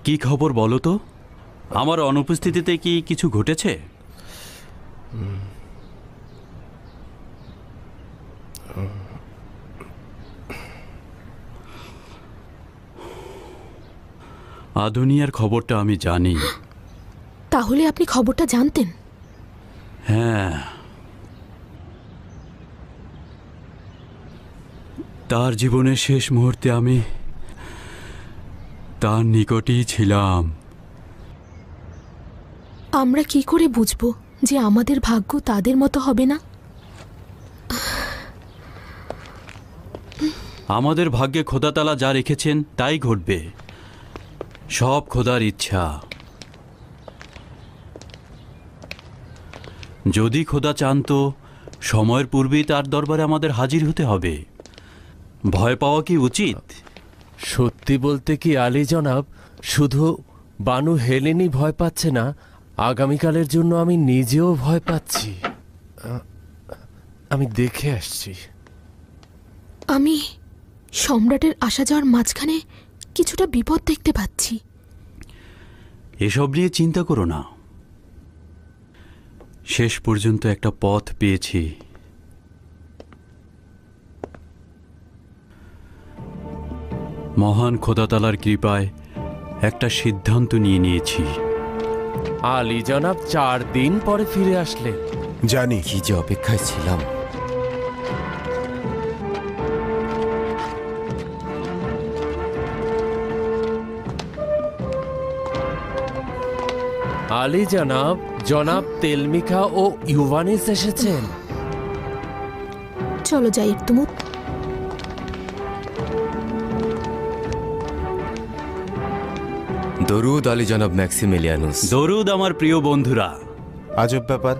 কি খবর বলো তো? আমার অনুপস্থিতিতে কি কিছু ঘটেছে? আদুনিয়ার খবরটা আমি জানি। তাহলে আপনি খবরটা জানতেন? হ্যাঁ, তার জীবনের শেষ মুহূর্তে আমি তার নিকটেই ছিলাম। আমরা কি করে বুঝবো যে আমাদের ভাগ্য তাদের মতো হবে না? আমাদের ভাগ্যে খোদাতালা যা রেখেছেন তাই ঘটবে। সব খোদার ইচ্ছা। যদি খোদা চান তো সময়ের পূর্বেই তার দরবারে আমাদের হাজির হতে হবে। ভয় পাওয়া কি উচিত? সত্যি বলতে কি আলী জনাব, শুধু বানু হেলেনই ভয় পাচ্ছে না, আগামীকালের জন্য আমি নিজেও ভয় পাচ্ছি। আমি দেখে আসছি। আমি সম্রাটের আসা যাওয়ার মাঝখানে কিছুটা বিপদ দেখতে পাচ্ছি। এসব নিয়ে চিন্তা করো না, শেষ পর্যন্ত একটা পথ পেয়েছি। মহান খোদাতালার কৃপায় একটা সিদ্ধান্ত নিয়েছি। আলী জনাব 4 দিন পরে ফিরে আসলেন। জানি। কি যে অপেক্ষায় ছিলাম। আলী জনাব, জনাব তেলমিখা ও ইউভানিস এসেছেন। চলো যাই ইকতুমুত। দরুদ আলী জনাব ম্যাক্সিমিলিয়ানুস। দরুদ আমার প্রিয় বন্ধুরা। আজব ব্যাপার,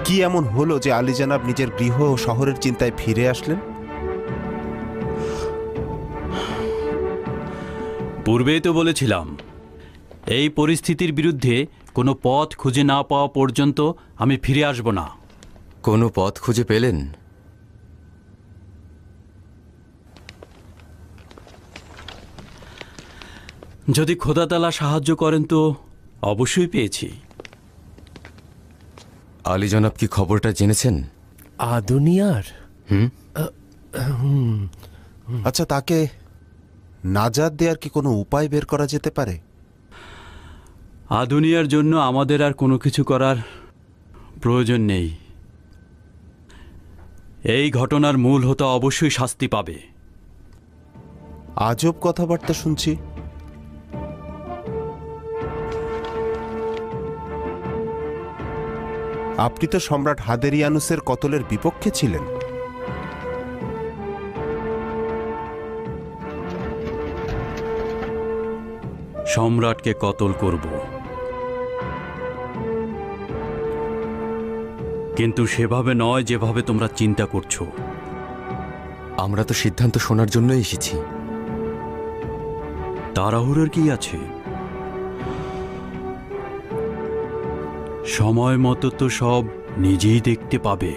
কি এমন হলো যে আলী জানাব নিজের গৃহ ও শহরের চিন্তায় ফিরে আসলেন? পূর্বেই তো বলেছিলাম, এই পরিস্থিতির বিরুদ্ধে কোনো পথ খুঁজে না পাওয়া পর্যন্ত আমি ফিরে আসব না। কোনো পথ খুঁজে পেলেন? যদি খোদাতালা সাহায্য করেন তো অবশ্যই পেয়েছি। আলী জনাব কি খবরটা জেনেছেন? আদুনিয়ার? আচ্ছা, তাকে নাজাত দেওয়ার কি কোনো উপায় বের করা যেতে পারে? আদুনিয়ার জন্য আমাদের আর কোনো কিছু করার প্রয়োজন নেই। এই ঘটনার মূল হোতা অবশ্যই শাস্তি পাবে। আজব কথাবার্তা শুনছি। আপনি তো সম্রাট হাদেরিয়ানুসের কতলের বিপক্ষে ছিলেন। সম্রাটকে কতল করব, কিন্তু সেভাবে নয় যেভাবে তোমরা চিন্তা করছো। আমরা তো সিদ্ধান্ত শোনার জন্যই এসেছি। তাড়াহুড়োর কি আছে? সময় মতো তো সব নিজেই দেখতে পাবে।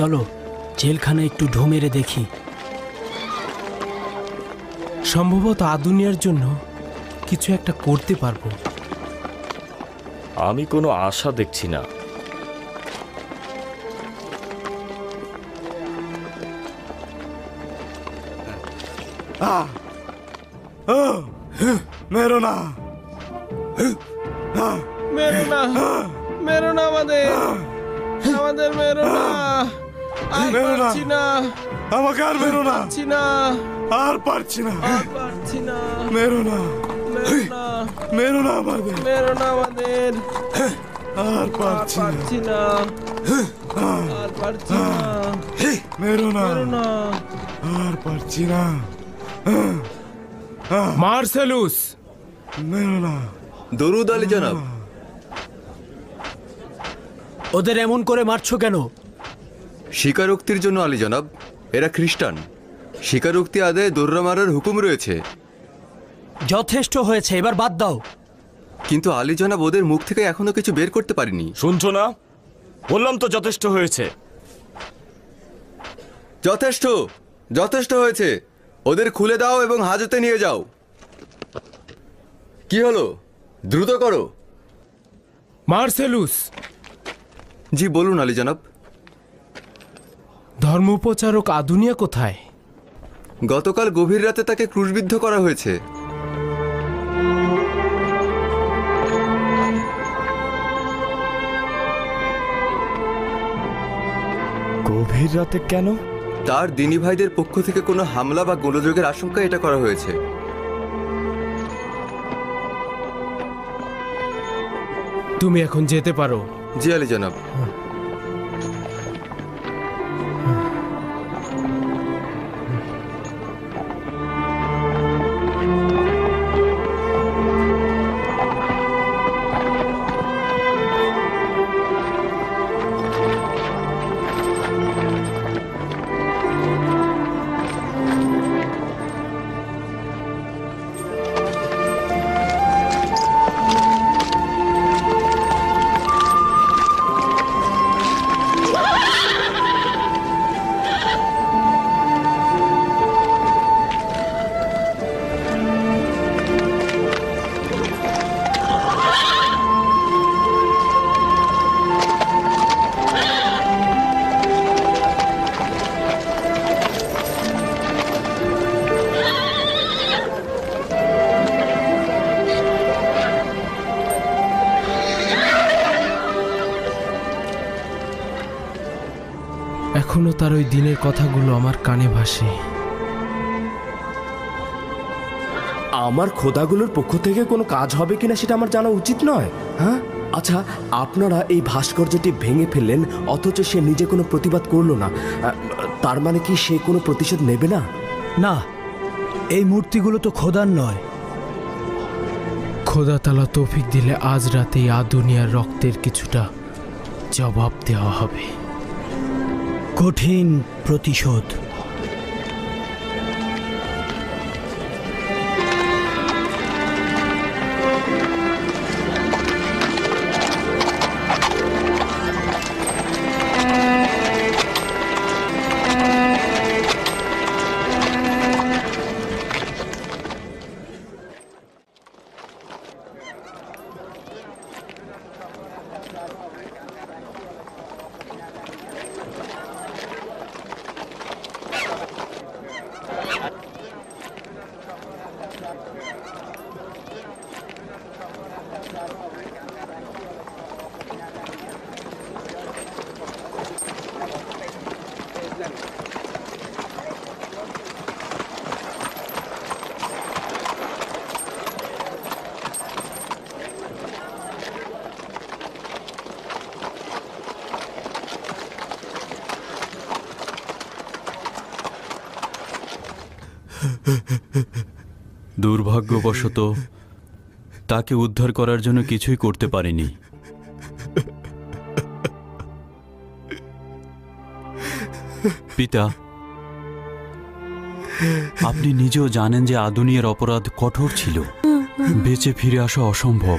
চলো জেলখানা একটু ঢু মেরে দেখি। সম্ভবত আদুনিয়ার জন্য কিছু একটা করতে পারবো। আমি কোনো আশা দেখছি না। মেরো না, মেরো না, মেরো না, আমাদের মেরো না। মেরো না, পারছি না, আমাকে আর মেরো না, পারছি না, আর পারছি না, পারছি না। মেরো না, মেরো না, মেরো না আমাদের, মেরো না আমাদের। আর পারছি না, পারছি না, আর মেরো না আর পারছি না। মার্সেলুস, মেরো না। দরুদ আলী জনাব। ওদের এমন করে মারছো কেন? স্বীকারোক্তির জন্য আলী জনাব, এরা খ্রিস্টান। স্বীকারোক্তি আদায়ে দোররা মারার হুকুম রয়েছে। যথেষ্ট হয়েছে, এবার বাদ দাও। কিন্তু আলী জনাব, ওদের মুখ থেকে এখনো কিছু বের করতে পারিনি। শুনছো না? বললাম তো যথেষ্ট হয়েছে। যথেষ্ট, যথেষ্ট হয়েছে। ওদের খুলে দাও এবং হাজতে নিয়ে যাও। কি হলো? দ্রুত করো। মার্সেলুস, জি বলুন আলী জনাব। ধর্মোপচারক আদুনিয়া কোথায়? গতকাল গভীর রাতে তাকে ক্রুশবিদ্ধ করা হয়েছে। গভীর রাতে কেন? তার দিনী ভাইদের পক্ষ থেকে কোনো হামলা বা গোলযোগের আশঙ্কা এটা করা হয়েছে। তুমি এখন যেতে পারো। জি আলী জনাব। এখনো তার ওই দিনের কথাগুলো আমার কানে ভাসে। আমার খোদাগুলোর পক্ষ থেকে কোনো কাজ হবে কিনা সেটা আমার জানা উচিত নয়? হ্যাঁ, আচ্ছা, আপনারা এই ভাস্কর্যটি ভেঙে ফেললেন অথচ সে নিজে কোনো প্রতিবাদ করলো না। তার মানে কি সে কোনো প্রতিশোধ নেবে না? না, এই মূর্তিগুলো তো খোদার নয়। খোদা তাআলা তৌফিক দিলে আজ রাতেই আদুনিয়ার রক্তের কিছুটা জবাব দেওয়া হবে। কঠিন প্রতিশোধ। দুর্ভাগ্যবশত তাকে উদ্ধার করার জন্য কিছুই করতে পারিনি। পিতা, আপনি নিজেও জানেন যে আদুনিয়ার অপরাধ কঠোর ছিল। বেঁচে ফিরে আসা অসম্ভব।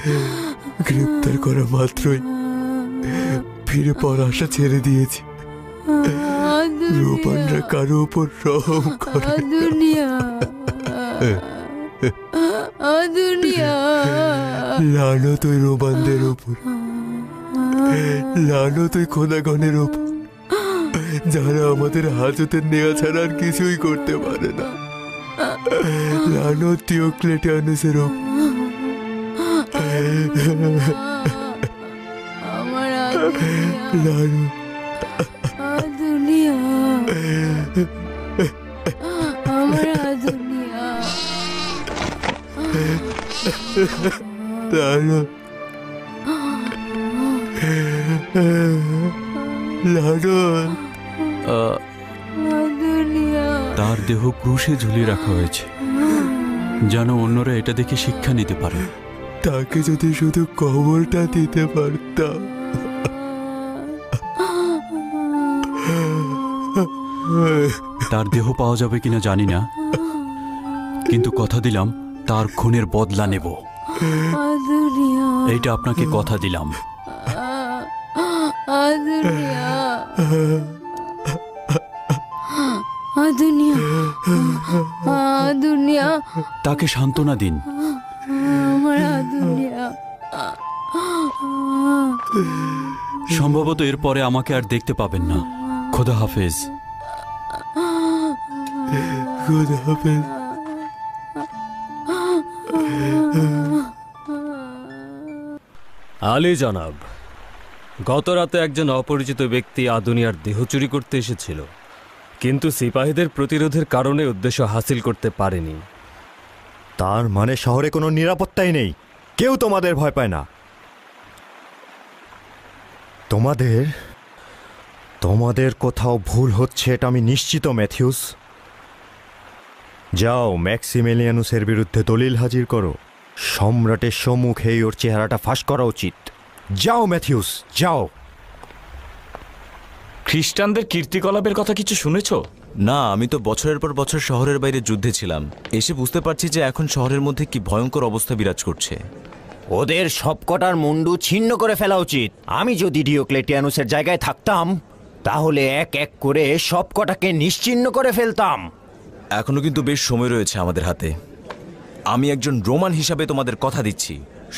গ্রেপ্তার করা মাত্রই ফিরে পর আশা ছেড়ে দিয়েছি। রোবানরা কারো উপর রহম করে। লানত ওই রোবানদের উপর, লানত ওই খোদাগণের উপর, যারা আমাদের হাজতের নেওয়া ছাড়া আর কিছুই করতে পারে না। লানত ডিওক্লেটিয়ানুসের উপর। লানত লালন, তার দেহ ক্রুশে ঝুলিয়ে রাখা হয়েছে, যেন অন্যরা এটা দেখে শিক্ষা নিতে পারে। তাকে যদি শুধু কবরটা দিতে পারতাম। তার দেহ পাওয়া যাবে কিনা জানি না, কিন্তু কথা দিলাম তার খুনের বদলা নেব। এইটা আপনাকে কথা দিলাম। তাকে সান্ত্বনা দিন। সম্ভবত এরপরে আমাকে আর দেখতে পাবেন না। খোদা হাফেজ। খোদা হাফেজ। আলী জনাব, গত রাতে একজন অপরিচিত ব্যক্তি আদুনিয়ার দেহ চুরি করতে এসেছিল, কিন্তু সিপাহীদের প্রতিরোধের কারণে উদ্দেশ্য হাসিল করতে পারেনি। তার মানে শহরে কোনো নিরাপত্তাই নেই, কেউ তোমাদের ভয় পায় না। তোমাদের কোথাও ভুল হচ্ছে, এটা আমি নিশ্চিত ম্যাথিউস। যাও ম্যাক্সিমিলিয়ানুসের বিরুদ্ধে দলিল হাজির করো। সম্রাটের সম্মুখেই ওর চেহারাটা ফাঁস করা উচিত। যাও ম্যাথিউস, যাও। খ্রিস্টানদের কীর্তিকলাপের কথা কিছু শুনেছ? না, আমি তো বছরের পর বছর শহরের বাইরে যুদ্ধে ছিলাম। এসে বুঝতে পারছি যে এখন শহরের মধ্যে কি ভয়ঙ্কর অবস্থা বিরাজ করছে। ওদের সবকটার মুন্ডু ছিন্ন করে ফেলা উচিত। আমি যদি ডিওক্লেটিয়ানুসের জায়গায় থাকতাম তাহলে এক এক করে সবকটাকে নিশ্চিহ্ন করে ফেলতাম। এখনো কিন্তু বেশ সময় রয়েছে আমাদের হাতে। আমি একজন রোমান হিসাবে তোমাদের কথা দিচ্ছি,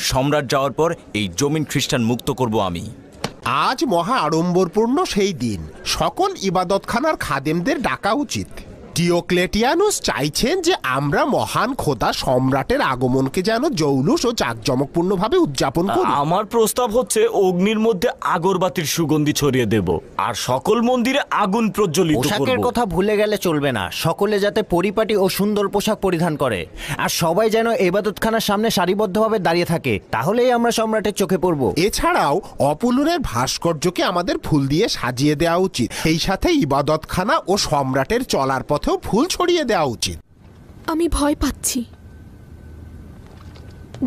সম্রাট যাওয়ার পর এই জমিন খ্রিস্টান মুক্ত করব আমি। আজ মহা আড়ম্বরপূর্ণ সেই দিন। সকল ইবাদতখানার খাদেমদের ডাকা উচিত। ডিওক্লেটিয়ানুস চাইছেন যে আমরা মহান খোদা সম্রাটের আগমনকে যেন জৌলুস ও জাঁকজমকপূর্ণভাবে উদযাপন করি। আমার প্রস্তাব হচ্ছে অগ্নির মধ্যে আগরবাতির সুগন্ধি ছড়িয়ে দেব আর সকল মন্দিরে আগুন প্রজ্বলিত করব। পোশাকের কথা ভুলে গেলে চলবে না। সকলে যাতে পরিপাটি ও সুন্দর পোশাক পরিধান করে, আর সবাই যেন ইবাদতখানার সামনে সারিবদ্ধভাবে দাঁড়িয়ে থাকে, তাহলেই আমরা সম্রাটের চোখে পড়ব। এছাড়াও অপুলনের ভাস্কর্যকে আমাদের ফুল দিয়ে সাজিয়ে দেওয়া উচিত। এই সাথে ইবাদতখানা ও সম্রাটের চলার পথেও ফুল ছড়িয়ে দেওয়া উচিত। আমি ভয় পাচ্ছি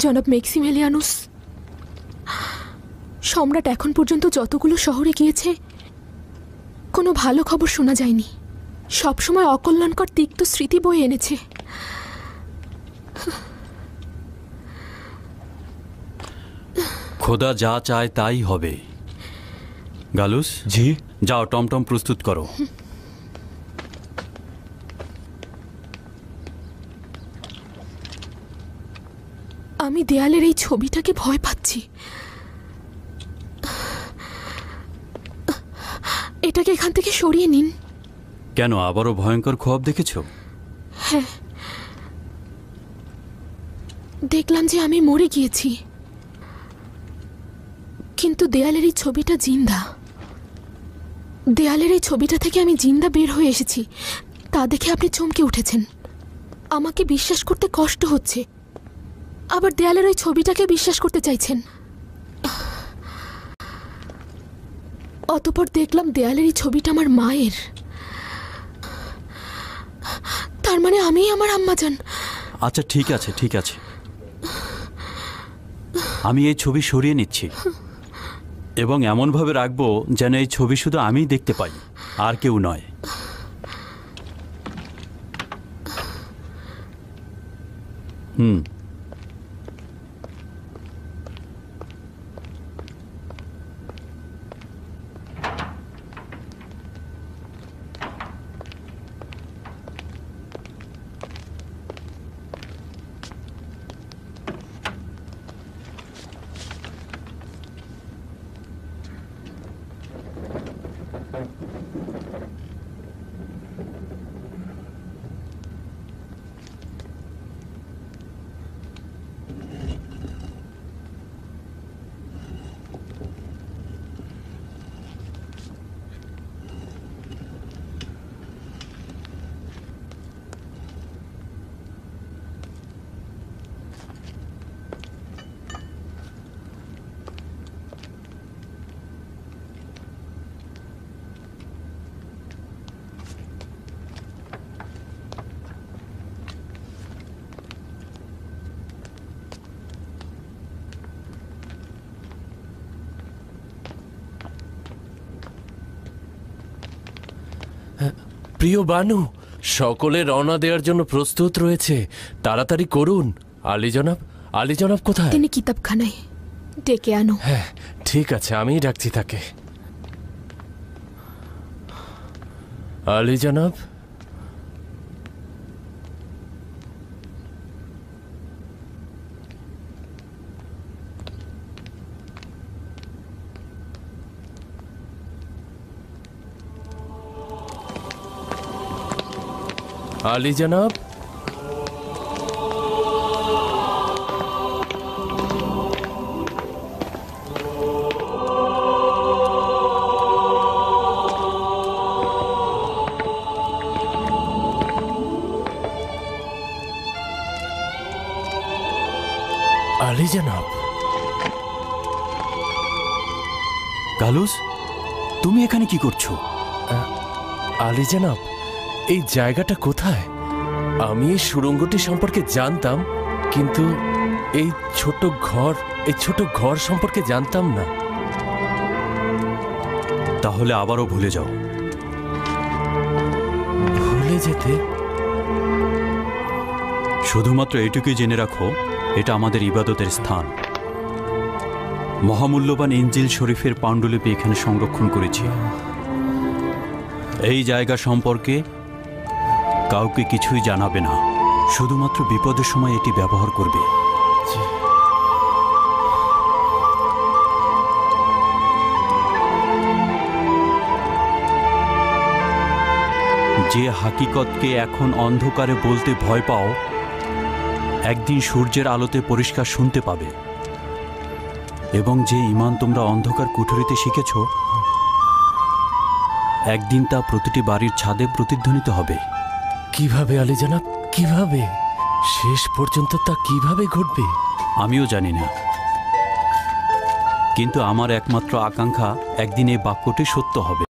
জনাব ম্যাক্সিমিলিয়ানুস। সম্রাট এখন পর্যন্ত যতগুলো শহরে গিয়েছে কোনো ভালো খবর শোনা যায়নি। সবসময় অকল্যাণকর তিক্ত স্মৃতি বয়ে এনেছে। খোদা যা চায় তাই হবে। গালুস, জি, যাও টমটম প্রস্তুত করো। আমি দেয়ালের এই ছবিটাকে ভয় পাচ্ছি। এটাকে এখান থেকে সরিয়ে নিন। কেন, আবারও ভয়ঙ্কর খোয়াব দেখেছো? হ্যাঁ, দেখলাম যে আমি মরে গিয়েছি, কিন্তু দেয়ালের এই ছবিটা জিন্দা। দেয়ালের এই ছবিটা থেকে আমি জিন্দা বের হয়ে এসেছি, তা দেখে আপনি চমকে উঠেছেন। আমাকে বিশ্বাস করতে কষ্ট হচ্ছে, আবার দেয়ালের ওই ছবিটাকে বিশ্বাস করতে চাইছেন। অতঃপর দেখলাম দেয়ালের এই ছবিটা আমার মায়ের। তার মানে আমিই আমার আম্মাজান। আচ্ছা ঠিক আছে, ঠিক আছে, আমি এই ছবি সরিয়ে নিচ্ছি এবং এমনভাবে রাখবো যেন এই ছবি শুধু আমিই দেখতে পাই, আর কেউ নয়। প্রিয় বানু, সকলে রওনা দেওয়ার জন্য প্রস্তুত রয়েছে, তাড়াতাড়ি করুন। আলী জনাব কোথায়? তিনি কিতাবখানায়, ডেকে আনো। হ্যাঁ ঠিক আছে, আমিই ডাকছি তাকে। আলী জনাব, আলী জনাব, আলী জনাব। গালুস, তুমি এখানে কি করছো? আলী জনাব, এই জায়গাটা কোথায়? আমি এই সুড়ঙ্গটি সম্পর্কে জানতাম, কিন্তু এই ছোট ঘর সম্পর্কে জানতাম না। তাহলে আবারও ভুলে যাও। ভুলে যেতে? শুধুমাত্র এটুকুই জেনে রাখো, এটা আমাদের ইবাদতের স্থান। মহামূল্যবান ইনজিল শরীফের পাণ্ডুলিপি এখানে সংরক্ষণ করেছি। এই জায়গা সম্পর্কে কাউকে কিছুই জানাবে না, শুধুমাত্র বিপদের সময় এটি ব্যবহার করবে। যে হাকিকতকে এখন অন্ধকারে বলতে ভয় পাও, একদিন সূর্যের আলোতে পরিষ্কার শুনতে পাবে। এবং যে ঈমান তোমরা অন্ধকার কুঠরিতে শিখেছ, একদিন তা প্রতিটি বাড়ির ছাদে প্রতিধ্বনিত হবে। কিভাবে আলী জনাব, কিভাবে? শেষ পর্যন্ত তা কিভাবে ঘটবে? আমিও জানি না, কিন্তু আমার একমাত্র আকাঙ্ক্ষা একদিন এই বাক্যটি সত্য হবে।